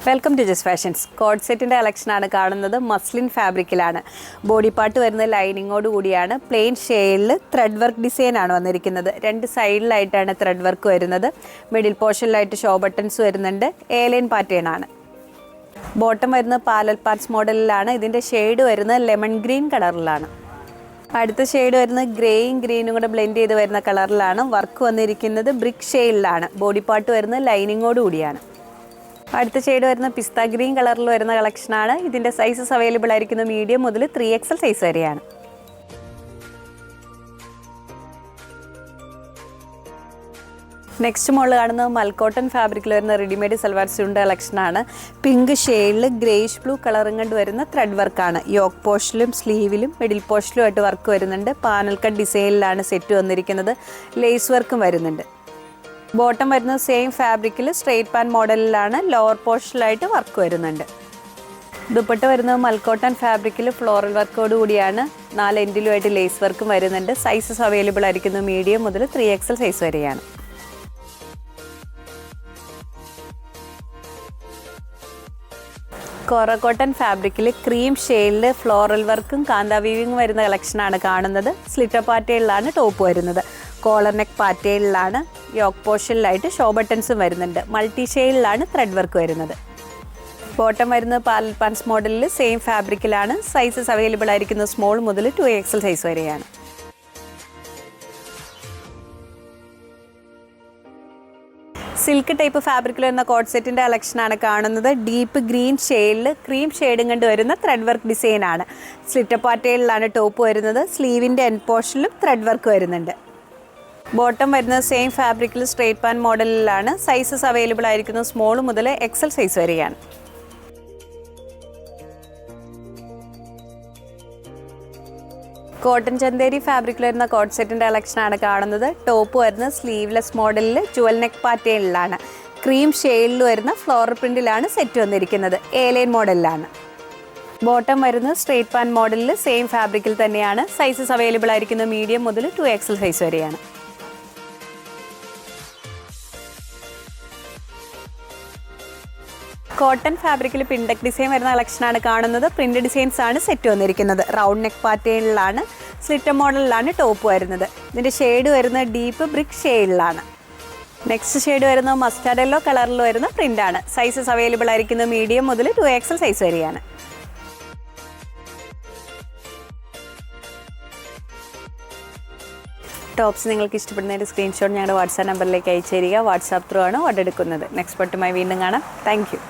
Welcome to just fashions. Co-ord സെറ്റിൻ്റെ കളക്ഷനാണ് കാണുന്നത്. മസ്ലിൻ ഫാബ്രിക്കിലാണ്. ബോഡി പാർട്ട് വരുന്നത് ലൈനിങ്ങോട് കൂടിയാണ്. പ്ലെയിൻ ഷെയ്ഡിൽ ത്രെഡ് വർക്ക് ഡിസൈനാണ് വന്നിരിക്കുന്നത്. രണ്ട് സൈഡിലായിട്ടാണ് ത്രെഡ് വർക്ക് വരുന്നത്. മിഡിൽ പോർഷനിലായിട്ട് ഷോ ബട്ടൺസ് വരുന്നുണ്ട്. എ-ലൈൻ പാറ്റേൺ ആണ്. ബോട്ടം വരുന്നത് പാരലൽ പാർട്സ് മോഡലിലാണ്. ഇതിൻ്റെ ഷെയ്ഡ് വരുന്നത് ലെമൺ ഗ്രീൻ കളറിലാണ്. അടുത്ത ഷെയ്ഡ് വരുന്നത് ഗ്രേയും ഗ്രീനും കൂടെ ബ്ലെൻഡ് ചെയ്ത് വരുന്ന കളറിലാണ്. വർക്ക് വന്നിരിക്കുന്നത് ബ്രിക്ക് ഷെയ്ഡിലാണ്. ബോഡി പാർട്ട് വരുന്നത് ലൈനിങ്ങോട് കൂടിയാണ്. അടുത്ത ഷെയ്ഡ് വരുന്ന പിസ്ത ഗ്രീൻ കളറിൽ വരുന്ന കളക്ഷനാണ്. ഇതിൻ്റെ സൈസസ് അവൈലബിൾ ആയിരിക്കുന്നത് മീഡിയം മുതൽ 3XL സൈസ് വരെയാണ്. നെക്സ്റ്റ് മോളിൽ കാണുന്നത് മൽക്കോട്ടൺ ഫാബ്രിക്കിൽ വരുന്ന റെഡിമെയ്ഡ് സൽവാർ സ്യൂട്ടിൻ്റെ കളക്ഷനാണ്. പിങ്ക് ഷെയ്ഡിൽ ഗ്രേഷ് ബ്ലൂ കളറും കണ്ട് വരുന്ന ത്രെഡ് വർക്കാണ്. യോക്ക് പോർഷനിലും സ്ലീവിലും മിഡിൽ പോർഷനിലും ആയിട്ട് വർക്ക് വരുന്നുണ്ട്. പാനൽ കട്ട് ഡിസൈനിലാണ് സെറ്റ് വന്നിരിക്കുന്നത്. ലേസ് വർക്കും വരുന്നുണ്ട്. ബോട്ടം വരുന്നത് സെയിം ഫാബ്രിക്കിൽ സ്ട്രെയിറ്റ് പാൻ മോഡലിലാണ്. ലോവർ പോർഷനിലായിട്ട് വർക്ക് വരുന്നുണ്ട്. ദുപ്പട്ട വരുന്നത് മൽക്കോട്ടൺ ഫാബ്രിക്കിൽ ഫ്ലോറൽ വർക്കോട് കൂടിയാണ്. 4 എൻഡിലുമായിട്ട് ലേസ് വർക്കും വരുന്നുണ്ട്. സൈസസ് അവൈലബിൾ ആയിരിക്കുന്നത് മീഡിയം മുതൽ 3XL സൈസ് വരെയാണ്. കോറ കോട്ടൺ ഫാബ്രിക്കിൽ ക്രീം ഷെയ്ഡിൽ ഫ്ലോറൽ വർക്കും കാന്ത വീവിങ്ങും വരുന്ന കളക്ഷനാണ് കാണുന്നത്. സ്ലിറ്റർ പാറ്റേണിലാണ് ടോപ്പ് വരുന്നത്. കോളർ നെക്ക് പാറ്റേണിലാണ്. യോക്ക് പോർഷനിലായിട്ട് ഷോ ബട്ടൺസും വരുന്നുണ്ട്. മൾട്ടി ഷെയ്ഡിലാണ് ത്രെഡ് വർക്ക് വരുന്നത്. ബോട്ടം വരുന്നത് പാരലൽ പാൻസ് മോഡലിൽ സെയിം ഫാബ്രിക്കിലാണ്. സൈസസ് അവൈലബിൾ ആയിരിക്കുന്നത് സ്മോൾ മുതൽ 2XL സൈസ് വരെയാണ്. സിൽക്ക് ടൈപ്പ് ഫാബ്രിക്കിൽ വരുന്ന കോഡ് സെറ്റിൻ്റെ കളക്ഷനാണ് കാണുന്നത്. ഡീപ്പ് ഗ്രീൻ ഷെയ്ഡിൽ ക്രീം ഷെയ്ഡും കണ്ട് വരുന്ന ത്രെഡ് വർക്ക് ഡിസൈനാണ്. സ്ലിറ്റർ പാറ്റേണിലാണ് ടോപ്പ് വരുന്നത്. സ്ലീവിൻ്റെ എൻഡ് പോർഷനിലും ത്രെഡ് വർക്ക് വരുന്നുണ്ട്. ബോട്ടം വരുന്നത് സെയിം ഫാബ്രിക്കിൽ സ്ട്രെയിറ്റ് പാൻ മോഡലിലാണ്. സൈസസ് അവൈലബിൾ ആയിരിക്കുന്നത് സ്മോൾ മുതൽ XL സൈസ് വരെയാണ്. കോട്ടൺ ചന്തേരി ഫാബ്രിക്കിൽ വരുന്ന കോഡ് സെറ്റിൻ്റെ കളക്ഷനാണ് കാണുന്നത്. ടോപ്പ് വരുന്നത് സ്ലീവ്ലെസ് മോഡലിൽ ജുവൽ നെക്ക് പാറ്റേണിലാണ്. ക്രീം ഷെയ്ഡിൽ വരുന്ന ഫ്ലോറൽ പ്രിൻറ്റിലാണ് സെറ്റ് വന്നിരിക്കുന്നത്. എ-ലൈൻ മോഡലിലാണ്. ബോട്ടം വരുന്നത് സ്ട്രെയിറ്റ് പാൻ മോഡലിൽ സെയിം ഫാബ്രിക്കിൽ തന്നെയാണ്. സൈസസ് അവൈലബിൾ ആയിരിക്കുന്നത് മീഡിയം മുതൽ 2XL സൈസ് വരെയാണ്. കോട്ടൺ ഫാബ്രിക്കിൽ പിൻഡക് ഡിസൈൻ വരുന്ന കളക്ഷനാണ് കാണുന്നത്. പ്രിന്റ് ഡിസൈൻസ് ആണ് സെറ്റ് വന്നിരിക്കുന്നത്. റൗണ്ട് നെക്ക് പാറ്റേണിലാണ്. സ്ലിറ്റർ മോഡലിലാണ് ടോപ്പ് വരുന്നത്. ഇതിൻ്റെ ഷെയ്ഡ് വരുന്നത് ഡീപ്പ് ബ്രിക്ക് ഷെയ്ഡിലാണ്. നെക്സ്റ്റ് ഷെയ്ഡ് വരുന്നത് മസ്റ്റാർഡ് യെല്ലോ കളറിൽ വരുന്ന പ്രിൻ്റാണ്. സൈസസ് അവൈലബിൾ ആയിരിക്കുന്നത് മീഡിയം മുതൽ 2XL സൈസ് വരെയാണ്. ടോപ്സ് നിങ്ങൾക്ക് ഇഷ്ടപ്പെടുന്നതിൻ്റെ സ്ക്രീൻഷോട്ട് ഞങ്ങളുടെ വാട്സാപ്പ് നമ്പറിലേക്ക് അയച്ചു തരിക. വാട്സാപ്പ് ത്രൂ ആണ് ഓർഡർ എടുക്കുന്നത്. നെക്സ്റ്റ് പട്ടുമായി വീണ്ടും കാണാം. Thank you.